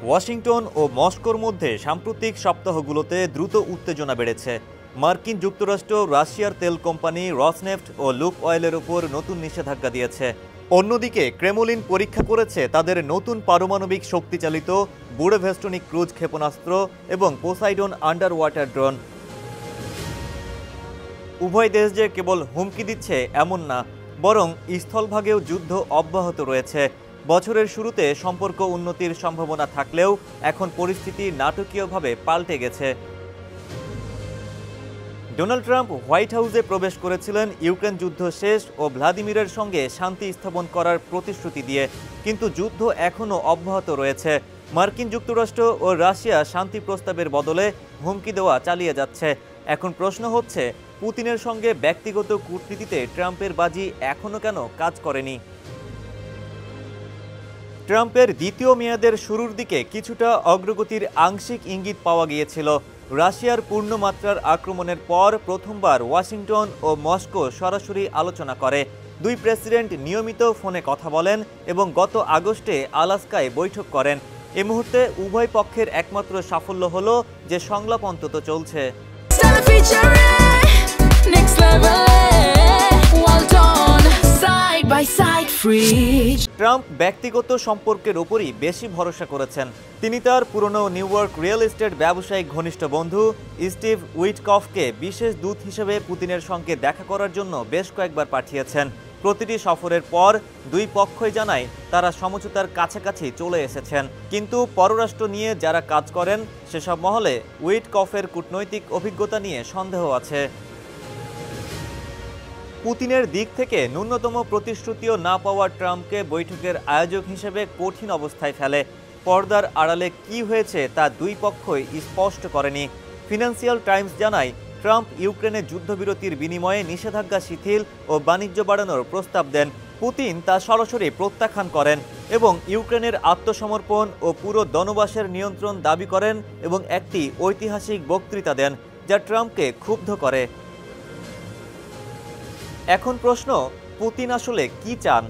Washington ও মস্কোর মধ্যে সাম্প্রতিক সপ্তাহগুলোতে দ্রুত উত্তেজনা বেড়েছে। মার্কিন যুক্তরাষ্ট্র রাশিয়ার তেল কোম্পানি রসনেফট ও লুক অয়েলের উপর নতুন নিষেধাজ্ঞা দিয়েছে। অন্যদিকে ক্রেমলিন পরীক্ষা করেছে তাদের নতুন পারমাণবিক শক্তিচালিত বুড়োভেস্টনিক ক্রুজ ক্ষেপণাস্ত্র এবং পোসাইডন আন্ডার ওয়াটার ড্রোন। উভয় দেশ যে কেবল হুমকি দিচ্ছে এমন না, বরং স্থলভাগেও যুদ্ধ অব্যাহত রয়েছে। বছরের শুরুতে সম্পর্ক উন্নতির সম্ভাবনা থাকলেও এখন পরিস্থিতি নাটকীয়ভাবে পাল্টে গেছে। ডোনাল্ড ট্রাম্প হোয়াইট হাউসে প্রবেশ করেছিলেন ইউক্রেন যুদ্ধ শেষ ও ভ্লাদিমিরের সঙ্গে শান্তি স্থাপন করার প্রতিশ্রুতি দিয়ে, কিন্তু যুদ্ধ এখনও অব্যাহত রয়েছে। মার্কিন যুক্তরাষ্ট্র ও রাশিয়া শান্তি প্রস্তাবের বদলে হুমকি দেওয়া চালিয়ে যাচ্ছে। এখন প্রশ্ন হচ্ছে, পুতিনের সঙ্গে ব্যক্তিগত কূটনীতিতে ট্রাম্পের বাজি এখনও কেন কাজ করেনি? ট্রাম্পের দ্বিতীয় মেয়াদের শুরুর দিকে কিছুটা অগ্রগতির আংশিক ইঙ্গিত পাওয়া গিয়েছিল। রাশিয়ার পূর্ণমাত্রার আক্রমণের পর প্রথমবার ওয়াশিংটন ও মস্কো সরাসরি আলোচনা করে। দুই প্রেসিডেন্ট নিয়মিত ফোনে কথা বলেন এবং গত আগস্টে আলাস্কায় বৈঠক করেন। এ মুহূর্তে উভয় পক্ষের একমাত্র সাফল্য হলো যে সংলাপ অন্তত চলছে। ট্রাম্প ব্যক্তিগত সম্পর্কের ওপরই বেশি ভরসা করেছেন। তিনি তার পুরনো নিউ ইয়র্ক রিয়েল এস্টেট ব্যবসায়িক ঘনিষ্ঠ বন্ধু স্টিভ উইটকফকে বিশেষ দূত হিসেবে পুতিনের সঙ্গে দেখা করার জন্য বেশ কয়েকবার পাঠিয়েছেন। প্রতিটি সফরের পর দুই পক্ষই জানায় তারা সমঝোতার কাছাকাছি চলে এসেছেন, কিন্তু পররাষ্ট্র নিয়ে যারা কাজ করেন সেসব মহলে উইটকফের কূটনৈতিক অভিজ্ঞতা নিয়ে সন্দেহ আছে। পুতিনের দিক থেকে ন্যূনতম প্রতিশ্রুতিও না পাওয়া ট্রাম্পকে বৈঠকের আয়োজক হিসেবে কঠিন অবস্থায় ফেলে। পর্দার আড়ালে কি হয়েছে তা দুই পক্ষই স্পষ্ট করেনি। ফিনান্সিয়াল টাইমস জানায়, ট্রাম্প ইউক্রেনে যুদ্ধবিরতির বিনিময়ে নিষেধাজ্ঞা শিথিল ও বাণিজ্য বাড়ানোর প্রস্তাব দেন। পুতিন তা সরাসরি প্রত্যাখ্যান করেন এবং ইউক্রেনের আত্মসমর্পণ ও পুরো দনবাসের নিয়ন্ত্রণ দাবি করেন এবং একটি ঐতিহাসিক বক্তৃতা দেন যা ট্রাম্পকে ক্ষুব্ধ করে। এখন প্রশ্ন, পুতিন আসলে কি চান?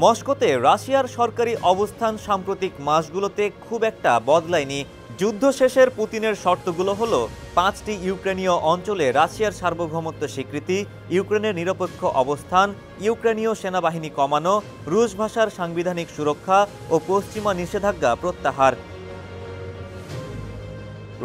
মস্কোতে রাশিয়ার সরকারি অবস্থান সাম্প্রতিক মাসগুলোতে খুব একটা বদলায়নি। যুদ্ধ শেষের পুতিনের শর্তগুলো হলো 5টি ইউক্রেনীয় অঞ্চলে রাশিয়ার সার্বভৌমত্ব স্বীকৃতি, ইউক্রেনের নিরপেক্ষ অবস্থান, ইউক্রেনীয় সেনাবাহিনী কমানো, রুশ ভাষার সাংবিধানিক সুরক্ষা ও পশ্চিমা নিষেধাজ্ঞা প্রত্যাহার।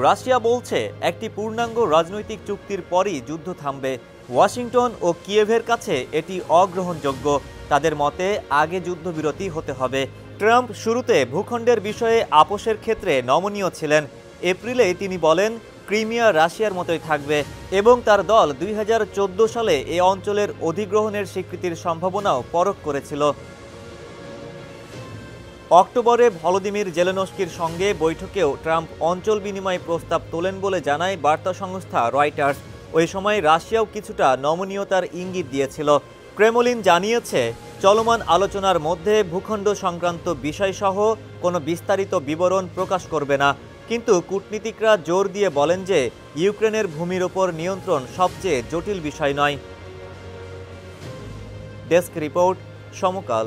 রাশিয়া বলছে একটি পূর্ণাঙ্গ রাজনৈতিক চুক্তির পরই যুদ্ধ থামবে। ওয়াশিংটন ও কিয়েভের কাছে এটি অগ্রহণযোগ্য। তাদের মতে আগে যুদ্ধবিরতি হতে হবে। ট্রাম্প শুরুতে ভূখণ্ডের বিষয়ে আপোষের ক্ষেত্রে নমনীয় ছিলেন। এপ্রিলেই তিনি বলেন ক্রিমিয়া রাশিয়ার মতোই থাকবে এবং তার দল 2014 সালে এ অঞ্চলের অধিগ্রহণের স্বীকৃতির সম্ভাবনাও পরখ করেছিল। অক্টোবরে ভলোদিমির জেলেনস্কির সঙ্গে বৈঠকেও ট্রাম্প অঞ্চল বিনিময় প্রস্তাব তোলেন বলে জানায় বার্তা সংস্থা রয়টার্স। ওই সময় রাশিয়াও কিছুটা নমনীয়তার ইঙ্গিত দিয়েছিল। ক্রেমলিন জানিয়েছে চলমান আলোচনার মধ্যে ভূখণ্ড সংক্রান্ত বিষয়সহ কোনো বিস্তারিত বিবরণ প্রকাশ করবে না, কিন্তু কূটনীতিকরা জোর দিয়ে বলেন যে ইউক্রেনের ভূমির ওপর নিয়ন্ত্রণ সবচেয়ে জটিল বিষয় নয়। ডেস্ক রিপোর্ট, সমকাল।